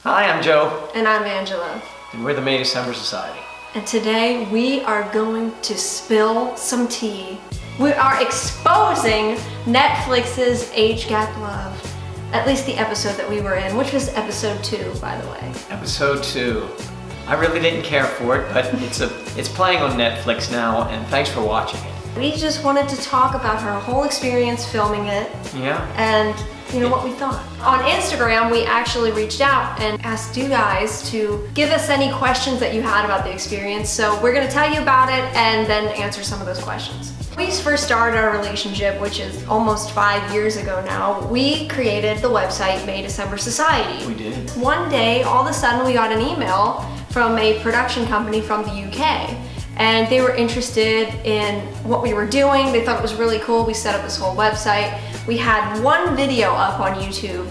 Hi, I'm Joe. And I'm Angela. And we're the May December Society. And today we are going to spill some tea. We are exposing Netflix's Age Gap Love. At least the episode that we were in, which was episode 2, by the way. Episode 2. I really didn't care for it, but it's playing on Netflix now, and thanks for watching it. We just wanted to talk about her whole experience filming it. Yeah. And what we thought. On Instagram, we actually reached out and asked you guys to give us any questions that you had about the experience. So we're gonna tell you about it and then answer some of those questions. When we first started our relationship, which is almost 5 years ago now, we created the website May December Society. We did. One day, all of a sudden, we got an email from a production company from the UK. And they were interested in what we were doing. They thought it was really cool. We set up this whole website. We had one video up on YouTube,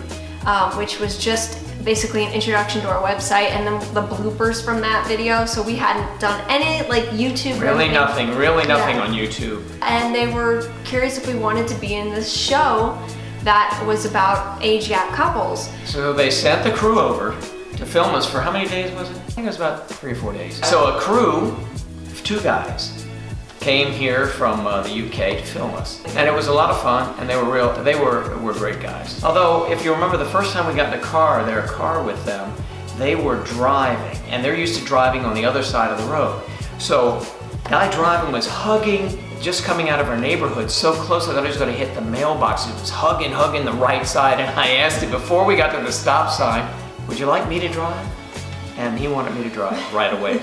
which was just basically an introduction to our website and then the bloopers from that video. So we hadn't done any YouTube. Really nothing on YouTube. And they were curious if we wanted to be in this show that was about age gap couples. So they sent the crew over to film us for how many days was it? I think it was about 3 or 4 days. So a crew, 2 guys, came here from the UK to film us, and it was a lot of fun. And they were great guys. Although, if you remember, the first time we got in their car with them, they were driving, and they're used to driving on the other side of the road. So, guy driving was hugging, just coming out of our neighborhood, so close I thought he was going to hit the mailbox. He was hugging the right side, and I asked him before we got to the stop sign, "Would you like me to drive?" And he wanted me to drive right away,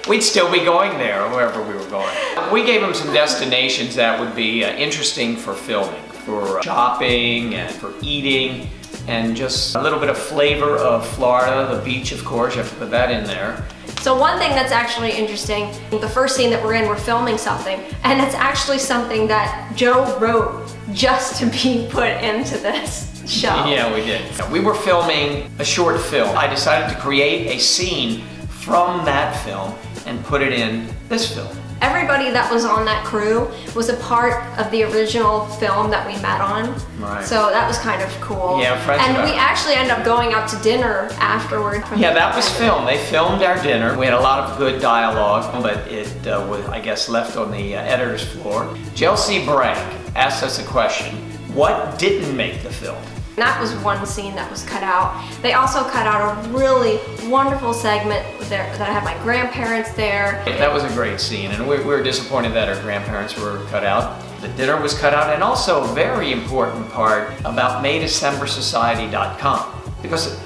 we'd still be going there, wherever we were going. We gave him some destinations that would be interesting for filming, for shopping and for eating, and just a little bit of flavor of Florida, the beach, of course, you have to put that in there. So one thing that's actually interesting, the first scene that we're in, we're filming something, and it's actually something that Joe wrote just to be put into this show. Yeah, we did. We were filming a short film. I decided to create a scene from that film and put it in this film. Everybody that was on that crew was a part of the original film that we met on. Right. So that was kind of cool. Yeah, friends. And we actually ended up going out to dinner afterward. Yeah, that was filmed. They filmed our dinner. We had a lot of good dialogue, but it was, I guess, left on the editor's floor. Chelsea Bragg asked us a question: what didn't make the film? That was one scene that was cut out. They also cut out a really wonderful segment there that I had my grandparents there. That was a great scene, and we were disappointed that our grandparents were cut out. The dinner was cut out, and also a very important part about MayDecemberSociety.com, because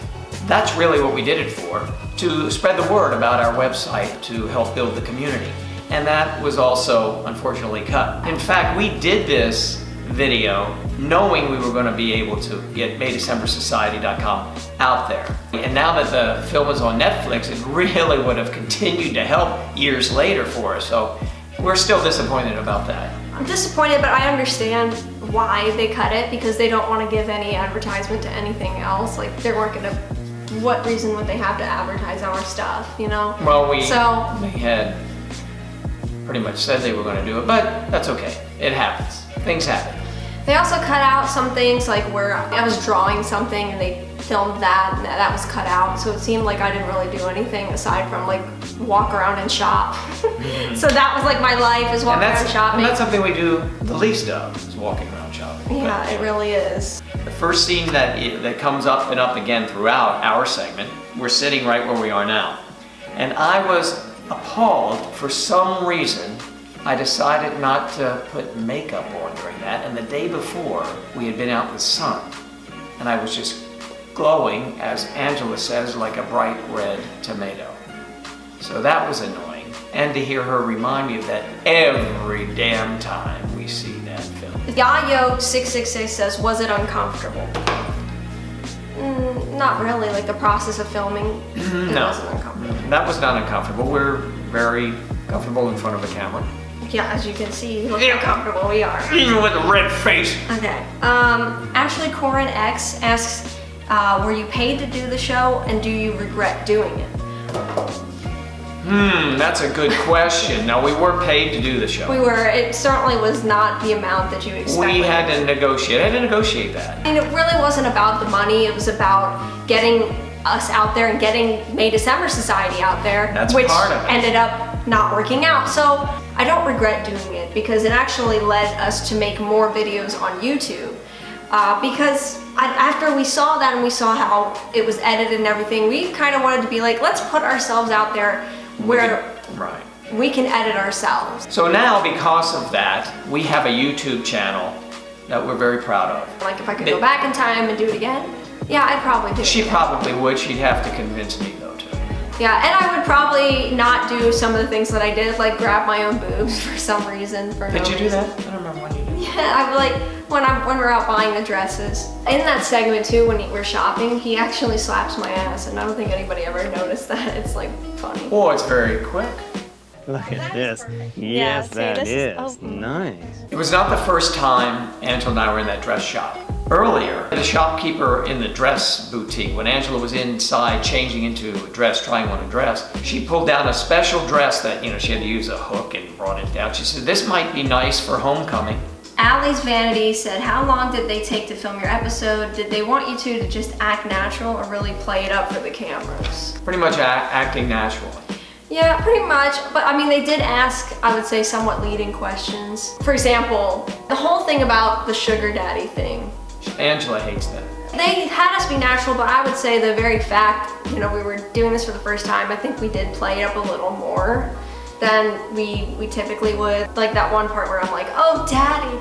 that's really what we did it for, to spread the word about our website, to help build the community. And that was also, unfortunately, cut. In fact, we did this video knowing we were going to be able to get MayDecemberSociety.com out there. And now that the film is on Netflix, it really would have continued to help years later for us. So we're still disappointed about that. I'm disappointed, but I understand why they cut it, because they don't want to give any advertisement to anything else. Like, they weren't going to, what reason would they have to advertise our stuff, Well, we had pretty much said they were going to do it, but that's okay. It happens. Things happen. They also cut out some things, like where I was drawing something and they filmed that, and that was cut out. So it seemed like I didn't really do anything aside from walk around and shop. So that was my life, is walking around shopping. And that's something we do the least of, is walking around shopping. Yeah, it really is. The first scene that comes up and up again throughout our segment, we're sitting right where we are now. And I was appalled. For some reason, I decided not to put makeup on during that, and the day before, we had been out in the sun, and I was just glowing, as Angela says, like a bright red tomato. So that was annoying, and to hear her remind me of that every damn time we see that film. Yayo666 says, was it uncomfortable? Not really, the process of filming, it wasn't uncomfortable. That was not uncomfortable. We're very comfortable in front of the camera. Yeah, as you can see, look how comfortable we are. Even with a red face. Okay. Ashley Corin X asks, were you paid to do the show, and do you regret doing it? That's a good question. Now, we were paid to do the show. We were. It certainly was not the amount that you expected. We had to negotiate. I had to negotiate that. And it really wasn't about the money. It was about getting us out there and getting May December Society out there. That's which part of it. ended up not working out. So I don't regret doing it because it actually led us to make more videos on YouTube. Because after we saw that and we saw how it was edited and everything, we kind of wanted to be like, let's put ourselves out there where we can edit ourselves. So now, because of that, we have a YouTube channel that we're very proud of. Like if I could go back in time and do it again, yeah, I'd probably do it. She probably would. She'd have to convince me though, too. Yeah, and I would probably not do some of the things that I did, like grab my own boobs for some reason. Did you do that? I don't remember when you did. Yeah, I would like when we're out buying the dresses. In that segment too, when we're shopping, he actually slaps my ass, and I don't think anybody ever noticed that. It's like funny. Oh, it's very quick. Look at this. Yes, that is. Oh. Nice. It was not the first time Angela and I were in that dress shop. Earlier, the shopkeeper in the dress boutique, when Angela was inside changing into a dress, trying on a dress, she pulled down a special dress that, she had to use a hook and brought it down. She said, this might be nice for homecoming. Allie's Vanity said, how long did they take to film your episode? Did they want you to just act natural or really play it up for the cameras? Pretty much acting naturally. Yeah, pretty much. But I mean, they did ask, I would say, somewhat leading questions. For example, the whole thing about the sugar daddy thing. Angela hates that. They had us be natural, but I would say the very fact, we were doing this for the first time, I think we did play it up a little more than we typically would. Like that one part where I'm like, oh, daddy,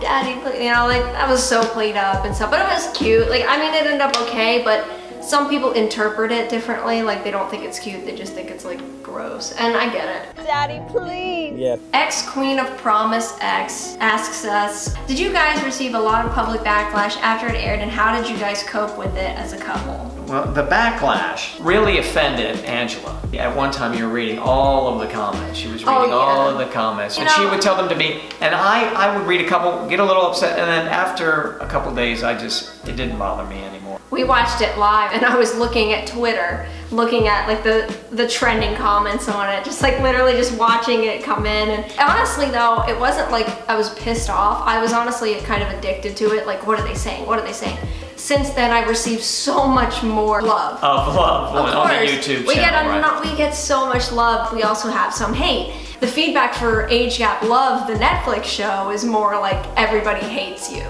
like that was so played up and stuff, but it was cute. Like, I mean, it ended up okay, but some people interpret it differently. Like they don't think it's cute, they just think it's like gross, and I get it. Daddy, please. Yeah. Ex-Queen of Promise X asks us, did you guys receive a lot of public backlash after it aired, and how did you guys cope with it as a couple? Well, the backlash really offended Angela. At one time you were reading all of the comments. She was reading all of the comments, and she would tell them to me, and I would read a couple, get a little upset, and then after a couple days, it didn't bother me anymore. We watched it live, and I was looking at Twitter, looking at like the trending comments on it, just like literally just watching it come in. And honestly though, it wasn't like I was pissed off. I was honestly kind of addicted to it. Like, what are they saying? What are they saying? Since then, I've received so much more love. Of love on the YouTube channel, we get so much love. We also have some hate. The feedback for Age Gap Love, the Netflix show, is more like everybody hates you.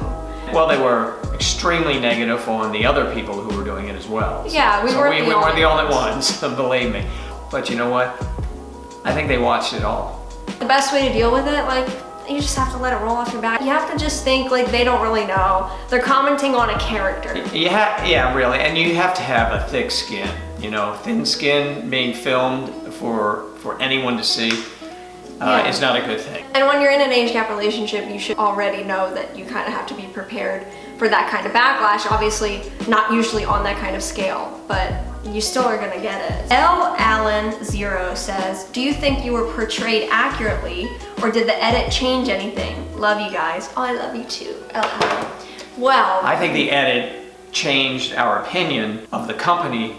Well, they were extremely negative on the other people who were doing it as well. Yeah, we weren't the only ones, believe me. But you know what? I think they watched it all. The best way to deal with it, like, you just have to let it roll off your back. You have to just think like they don't really know. They're commenting on a character. Yeah, really. And you have to have a thick skin. Thin skin being filmed for anyone to see is not a good thing. And when you're in an age gap relationship, you should already know that you kind of have to be prepared for that kind of backlash. Obviously, not usually on that kind of scale, but you still are gonna get it. L. Allen 0 says, do you think you were portrayed accurately, or did the edit change anything? Love you guys. Oh, I love you too, L. Allen. Well, I think the edit changed our opinion of the company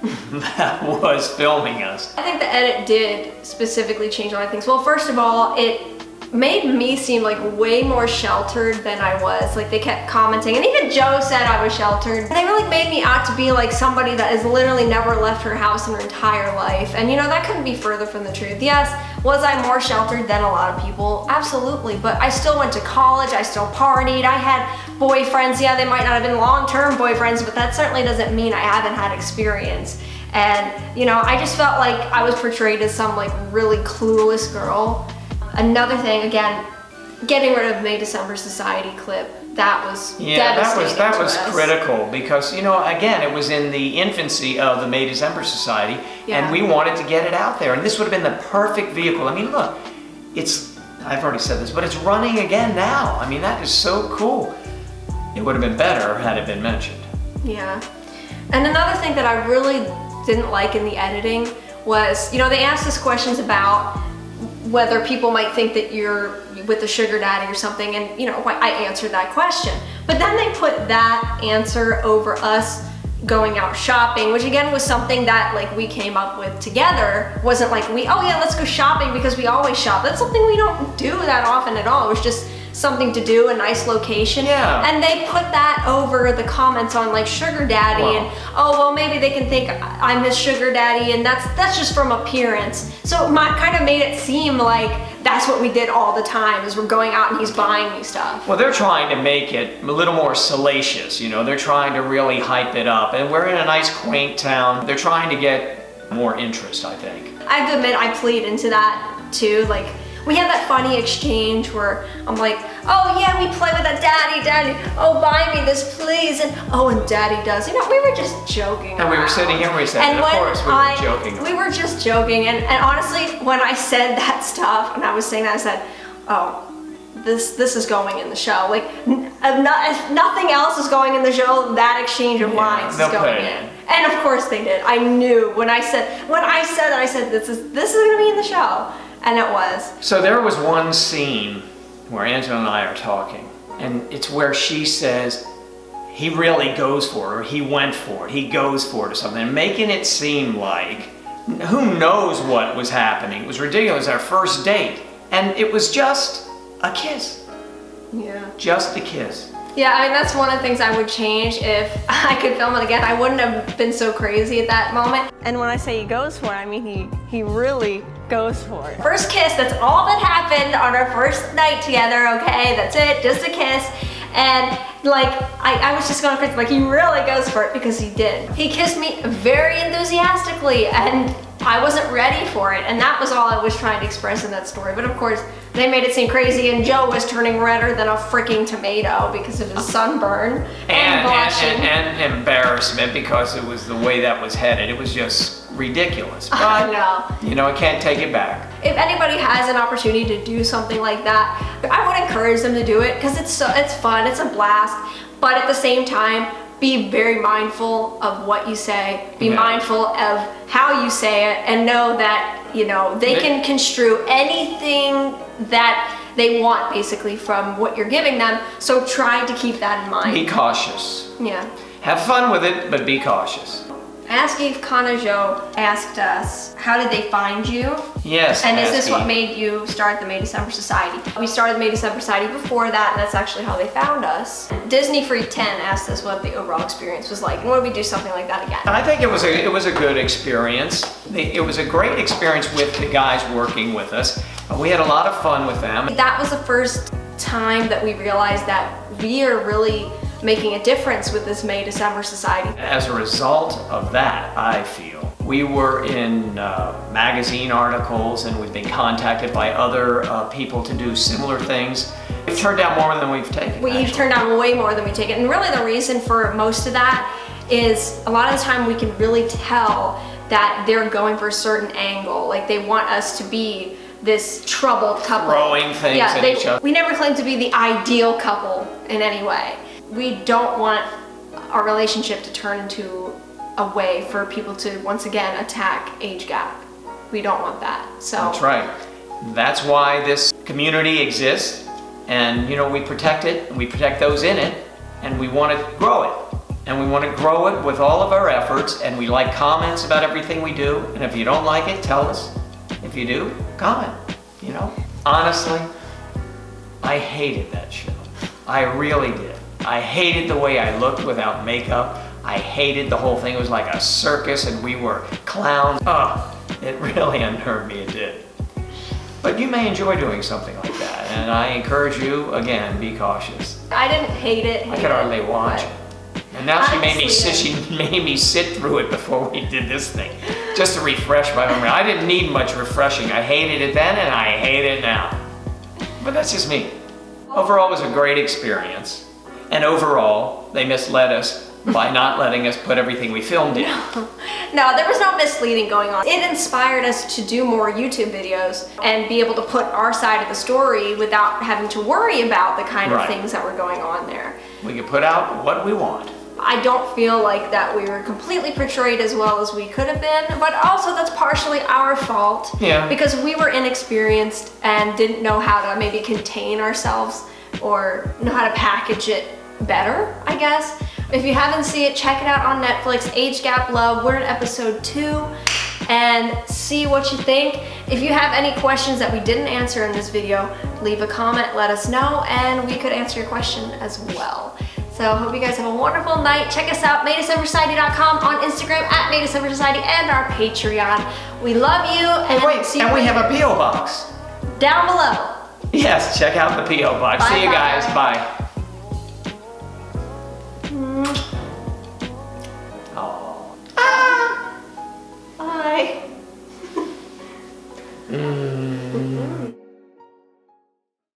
that was filming us. I think the edit did specifically change a lot of things. Well, first of all, it made me seem like way more sheltered than I was. Like they kept commenting, and even Joe said I was sheltered. They really made me out to be like somebody that has literally never left her house in her entire life. And that couldn't be further from the truth. Yes, was I more sheltered than a lot of people? Absolutely, but I still went to college, I still partied, I had boyfriends. Yeah, they might not have been long-term boyfriends, but that certainly doesn't mean I haven't had experience. And I just felt like I was portrayed as some like really clueless girl. Another thing, again, getting rid of May December Society clip, that was devastating. that was critical because, again, it was in the infancy of the May December Society, and we wanted to get it out there. And this would have been the perfect vehicle. I mean, look, I've already said this, but it's running again now. I mean, that is so cool. It would have been better had it been mentioned. Yeah. And another thing that I really didn't like in the editing was, they asked us questions about whether people might think that you're with a sugar daddy or something, and I answered that question. But then they put that answer over us going out shopping, which again was something that like we came up with together. Wasn't like oh yeah, let's go shopping because we always shop. That's something we don't do that often at all. It was just something to do, a nice location. Yeah. And they put that over the comments on like sugar daddy and oh well, maybe they can think I'm his sugar daddy and that's just from appearance. So it kind of made it seem like that's what we did all the time, is we're going out and he's buying me stuff. Well, they're trying to make it a little more salacious, you know, they're trying to really hype it up. And we're in a nice quaint town. They're trying to get more interest, I think. I have to admit, I played into that too. Like, we had that funny exchange where I'm like, oh yeah, we play with that daddy, oh buy me this please, and oh, and daddy does. You know, we were just joking And we were sitting here and we said, and of course we were joking. We were just joking, and honestly, when I said that stuff, and I was saying that, I said, oh, this is going in the show. Like, if nothing else is going in the show, that exchange of lines is going in. And of course they did. I knew when I said that, I said this is gonna be in the show. And it was. So there was one scene where Angela and I are talking, and it's where she says, he really goes for it, or he went for it, he goes for it or something, and making it seem like, who knows what was happening. It was ridiculous, our first date. And it was just a kiss. Yeah. Just a kiss. Yeah, I mean, that's one of the things I would change if I could film it again. I wouldn't have been so crazy at that moment. And when I say he goes for it, I mean he really goes for it. First kiss, that's all that happened on our first night together, okay? That's it, just a kiss. And like, I was just going crazy, like he really goes for it, because he did. He kissed me very enthusiastically, and I wasn't ready for it, and that was all I was trying to express in that story. But of course, they made it seem crazy, and Joe was turning redder than a freaking tomato because of his sunburn and blushing. And embarrassment, because it was the way that was headed. It was just ridiculous. But, I know. You know, I can't take it back. If anybody has an opportunity to do something like that, I would encourage them to do it, because it's fun, it's a blast, but at the same time, be very mindful of what you say, be mindful of how you say it, and know that, you know, they can construe anything that they want basically from what you're giving them, so try to keep that in mind. Be cautious. Yeah. Have fun with it, but be cautious. Ask Yves Canajo asked us, how did they find you? Yes. And is this what made you start the May December Society? We started the May December Society before that, and that's actually how they found us. Disney Freak 10 asked us what the overall experience was like, and would we do something like that again? I think it was a good experience. It was a great experience with the guys working with us. We had a lot of fun with them. That was the first time that we realized that we are really making a difference with this May December Society. As a result of that, I feel, we were in magazine articles, and we've been contacted by other people to do similar things. We've turned down more than we've taken. We've turned down way more than we've taken, and really the reason for most of that is a lot of the time we can really tell that they're going for a certain angle, like they want us to be this troubled couple. Throwing things at each other. We never claim to be the ideal couple in any way. We don't want our relationship to turn into a way for people to once again attack age gap. We don't want that. So that's right. That's why this community exists, and you know, we protect it, and we protect those in it, and we want to grow it. And we want to grow it with all of our efforts, and we like comments about everything we do. And if you don't like it, tell us. If you do, comment. You know, honestly, I hated that show. I really did. I hated the way I looked without makeup. I hated the whole thing. It was like a circus and we were clowns. Oh, it really unnerved me, it did. But you may enjoy doing something like that, and I encourage you, again, be cautious. I didn't hate it. I could hardly watch. And now she made me sit through it before we did this thing, just to refresh my memory. I didn't need much refreshing. I hated it then and I hate it now. But that's just me. Overall, it was a great experience. And overall, they misled us by not letting us put everything we filmed in. No, there was no misleading going on. It inspired us to do more YouTube videos and be able to put our side of the story without having to worry about the kind of things that were going on there. We could put out what we want. I don't feel like that we were completely portrayed as well as we could have been, but also that's partially our fault. Yeah. Because we were inexperienced and didn't know how to maybe contain ourselves or know how to package it better, I guess. If you haven't seen it, check it out on Netflix, Age Gap Love. We're in episode 2, and see what you think. If you have any questions that we didn't answer in this video, leave a comment, let us know, and we could answer your question as well. So I hope you guys have a wonderful night. Check us out, madeofsummersociety.com, on Instagram at madeofsummersociety, and our Patreon. We love you, and we have a P.O. box. Down below. Yes, check out the P.O. box. Bye, See you bye. guys. Bye.